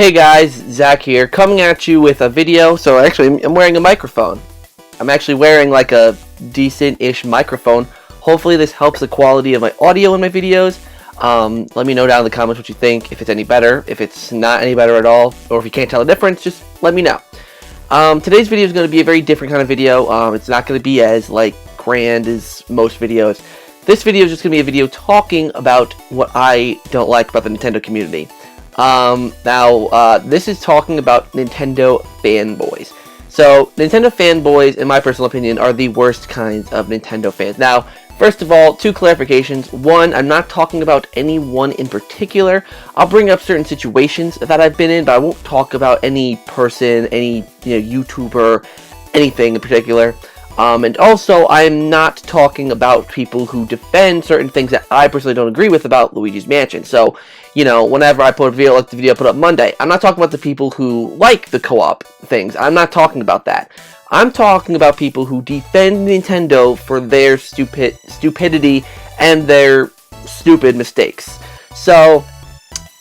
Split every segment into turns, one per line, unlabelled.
Hey guys, Zach here, coming at you with a video. So actually, I'm wearing a microphone. I'm actually wearing like a decent-ish microphone. Hopefully this helps the quality of my audio in my videos. Let me know down in the comments what you think, if it's any better, if it's not any better at all, or if you can't tell the difference, just let me know. Today's video is going to be a very different kind of video. It's not going to be as like grand as most videos. This video is just going to be a video talking about what I don't like about the Nintendo community. This is talking about Nintendo fanboys. So, Nintendo fanboys, in my personal opinion, are the worst kinds of Nintendo fans. Now, first of all, two clarifications. One, I'm not talking about anyone in particular. I'll bring up certain situations that I've been in, but I won't talk about any person, any YouTuber, anything in particular. And also, I'm not talking about people who defend certain things that I personally don't agree with about Luigi's Mansion. So, whenever I put a video like the video I put up Monday, I'm not talking about the people who like the co-op things. I'm not talking about that. I'm talking about people who defend Nintendo for their stupidity and their stupid mistakes. So,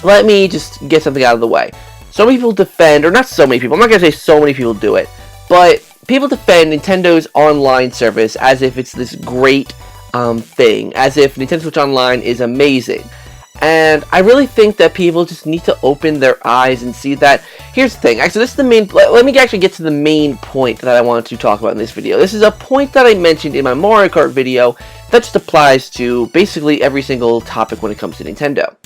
let me just get something out of the way. So many people defend, or not so many people, I'm not going to say so many people do it, but people defend Nintendo's online service as if it's this great thing, as if Nintendo Switch Online is amazing. And I really think that people just need to open their eyes and see that. Here's the thing. Actually, this is the main. Let me actually get to the main point that I wanted to talk about in this video. This is a point that I mentioned in my Mario Kart video that just applies to basically every single topic when it comes to Nintendo.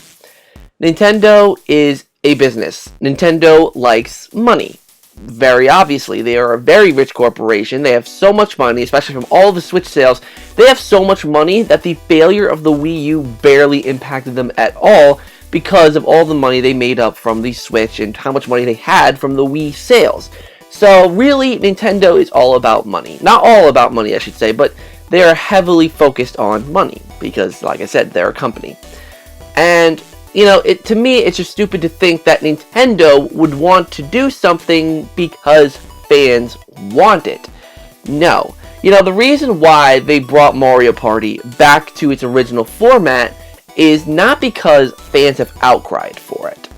Nintendo is a business. Nintendo likes money. Very obviously, they are a very rich corporation. They have so much money, especially from all the Switch sales. They have so much money that the failure of the Wii U barely impacted them at all because of all the money they made up from the Switch and how much money they had from the Wii sales. So really, Nintendo is all about money. Not all about money, I should say, but they are heavily focused on money because, like I said, they're a company. And to me, it's just stupid to think that Nintendo would want to do something because fans want it. No. The reason why they brought Mario Party back to its original format is not because fans have outcried for it.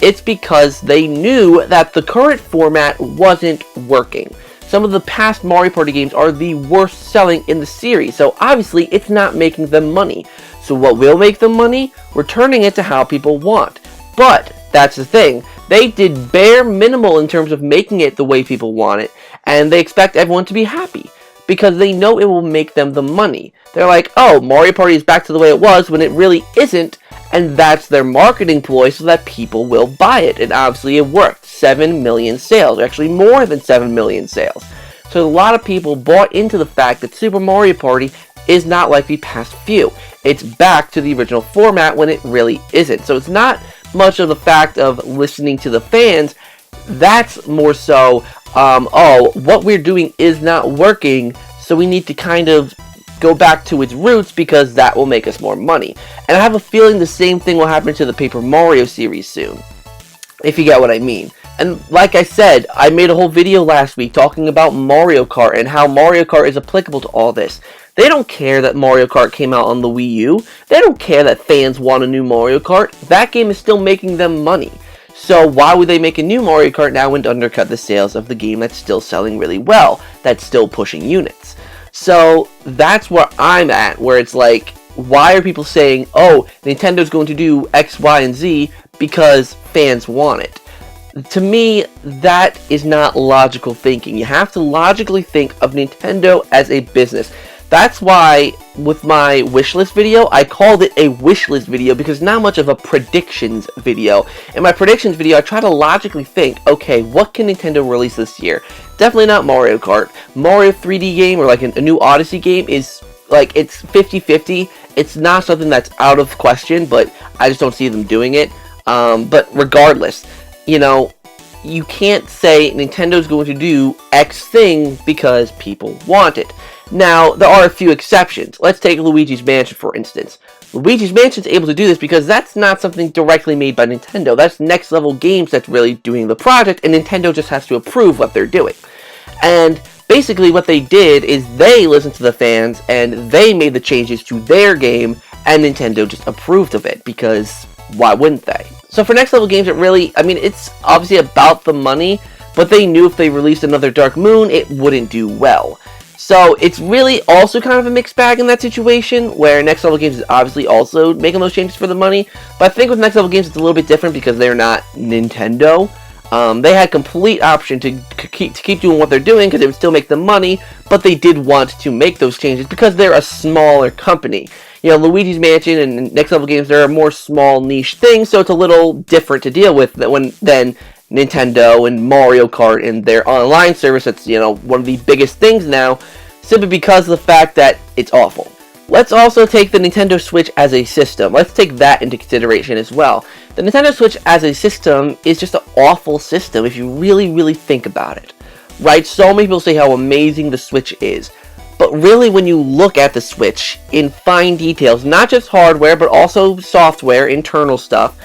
It's because they knew that the current format wasn't working. Some of the past Mario Party games are the worst selling in the series, so obviously it's not making them money. So what will make them money? Returning it to how people want. But that's the thing. They did bare minimal in terms of making it the way people want it, and they expect everyone to be happy because they know it will make them the money. They're like, oh, Mario Party is back to the way it was when it really isn't, and that's their marketing ploy so that people will buy it. And obviously it worked. 7 million sales, or actually more than 7 million sales. So a lot of people bought into the fact that Super Mario Party is not like the past few. It's back to the original format when it really isn't. So it's not much of the fact of listening to the fans. That's more so, what we're doing is not working, so we need to kind of go back to its roots because that will make us more money. And I have a feeling the same thing will happen to the Paper Mario series soon, if you get what I mean. And like I said, I made a whole video last week talking about Mario Kart and how Mario Kart is applicable to all this. They don't care that Mario Kart came out on the Wii U. They don't care that fans want a new Mario Kart. That game is still making them money. So why would they make a new Mario Kart now and undercut the sales of the game that's still selling really well, that's still pushing units? So that's where I'm at, where it's like, why are people saying, oh, Nintendo's going to do X, Y, and Z because fans want it? To me, that is not logical thinking. You have to logically think of Nintendo as a business. That's why, with my wishlist video, I called it a wishlist video because not much of a predictions video. In my predictions video, I try to logically think, okay, what can Nintendo release this year? Definitely not Mario Kart. Mario 3D game or like a new Odyssey game is like, it's 50-50. It's not something that's out of question, but I just don't see them doing it. But regardless, you can't say Nintendo's going to do X thing because people want it. Now, there are a few exceptions. Let's take Luigi's Mansion, for instance. Luigi's Mansion's able to do this because that's not something directly made by Nintendo. That's Next Level Games that's really doing the project, and Nintendo just has to approve what they're doing. And basically what they did is they listened to the fans, and they made the changes to their game, and Nintendo just approved of it, because why wouldn't they? So for Next Level Games, it really, I mean, it's obviously about the money, but they knew if they released another Dark Moon, it wouldn't do well. So it's really also kind of a mixed bag in that situation, where Next Level Games is obviously also making those changes for the money. But I think with Next Level Games, it's a little bit different because they're not Nintendo. They had complete option to keep doing what they're doing because it would still make them money, but they did want to make those changes because they're a smaller company. You know, Luigi's Mansion and Next Level Games, they're a more small niche thing, so it's a little different to deal with than Nintendo and Mario Kart and their online service. That's, you know, one of the biggest things now, simply because of the fact that it's awful. Let's also take the Nintendo Switch as a system. Let's take that into consideration as well. The Nintendo Switch as a system is just an awful system if you really, really think about it. Right? So many people say how amazing the Switch is. But really, when you look at the Switch in fine details, not just hardware, but also software, internal stuff,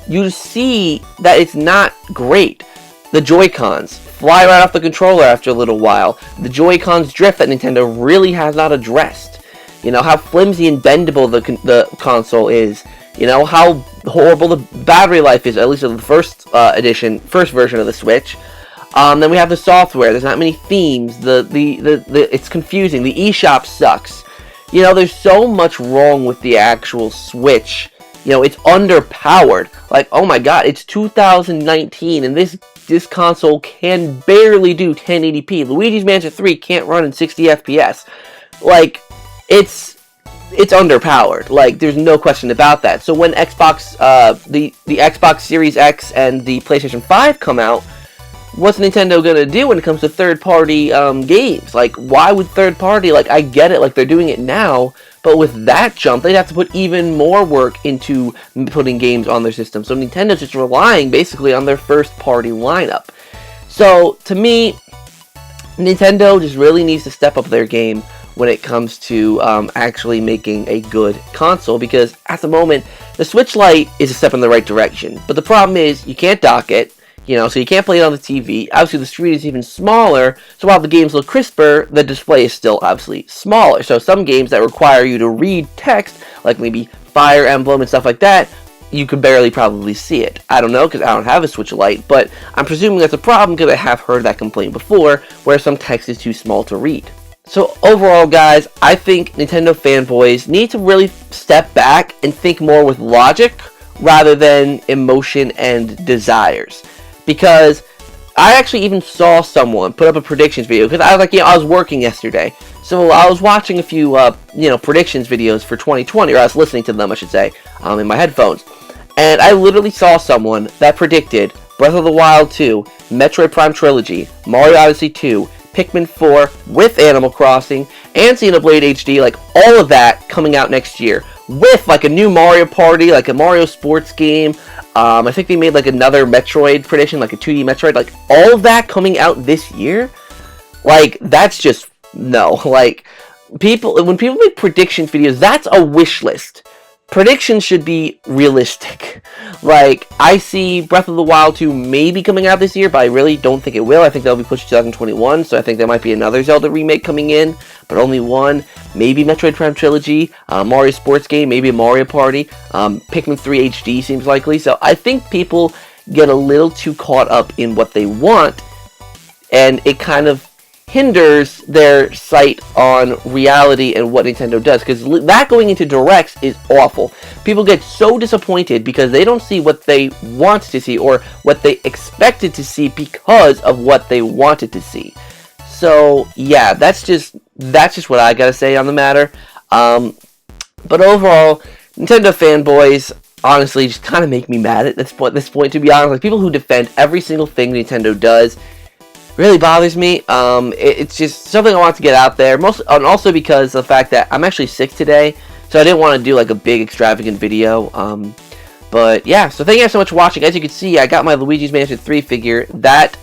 you see that it's not great. The Joy-Cons fly right off the controller after a little while. The Joy-Cons drift that Nintendo really has not addressed. You know, how flimsy and bendable the console is. You know, how horrible the battery life is, at least in the first version of the Switch. Then we have the software. There's not many themes. It's confusing. The eShop sucks. You know, there's so much wrong with the actual Switch. You know, it's underpowered. Like, oh my god, it's 2019 and this console can barely do 1080p. Luigi's Mansion 3 can't run in 60 FPS. Like, it's underpowered. Like, there's no question about that. So when the Xbox Series X and the PlayStation 5 come out, what's Nintendo gonna do when it comes to third-party games? Like, why would third-party? Like, I get it, like, they're doing it now, but with that jump, they'd have to put even more work into putting games on their system. So Nintendo's just relying, basically, on their first-party lineup. So, to me, Nintendo just really needs to step up their game when it comes to actually making a good console, because at the moment, the Switch Lite is a step in the right direction. But the problem is, you can't dock it. You know, so you can't play it on the TV. Obviously, the screen is even smaller, so while the games look crisper, the display is still obviously smaller. So some games that require you to read text, like maybe Fire Emblem and stuff like that, you could barely probably see it. I don't know, because I don't have a Switch Lite, but I'm presuming that's a problem because I have heard that complaint before, where some text is too small to read. So overall, guys, I think Nintendo fanboys need to really step back and think more with logic rather than emotion and desires. Because I actually even saw someone put up a predictions video, because I was like, I was working yesterday, so I was watching a few, predictions videos for 2020, or I was listening to them, I should say, in my headphones, and I literally saw someone that predicted Breath of the Wild 2, Metroid Prime Trilogy, Mario Odyssey 2, Pikmin 4, with Animal Crossing, and Xenoblade HD, like, all of that coming out next year, with, like, a new Mario Party, like a Mario sports game. I think they made, like, another Metroid prediction, like a 2D Metroid. Like, all of that coming out this year? Like, that's just, no. Like, when people make prediction videos, that's a wish list. Predictions should be realistic. Like, I see Breath of the Wild 2 maybe coming out this year, but I really don't think it will. I think that'll be pushed to 2021, so I think there might be another Zelda remake coming in, but only one. Maybe Metroid Prime Trilogy, Mario Sports game, maybe a Mario Party, Pikmin 3 HD seems likely. So I think people get a little too caught up in what they want, and it kind of hinders their sight on reality and what Nintendo does, because that going into directs is awful. People get so disappointed because they don't see what they want to see or what they expected to see because of what they wanted to see. So yeah, that's just what I gotta say on the matter. But overall, Nintendo fanboys honestly just kind of make me mad at this point, to be honest. Like, people who defend every single thing Nintendo does really bothers me. It's just something I want to get out there, and also because of the fact that I'm actually sick today, so I didn't want to do like a big extravagant video. But yeah, so thank you guys so much for watching. As you can see, I got my Luigi's Mansion 3 figure. That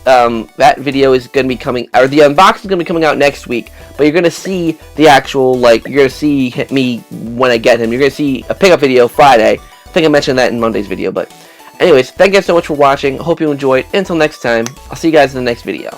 video is going to be coming, or the unboxing is going to be coming out next week. But you're going to see the actual, like, you're going to see me when I get him. You're going to see a pickup video Friday. I think I mentioned that in Monday's video, but anyways, thank you guys so much for watching. Hope you enjoyed. Until next time, I'll see you guys in the next video.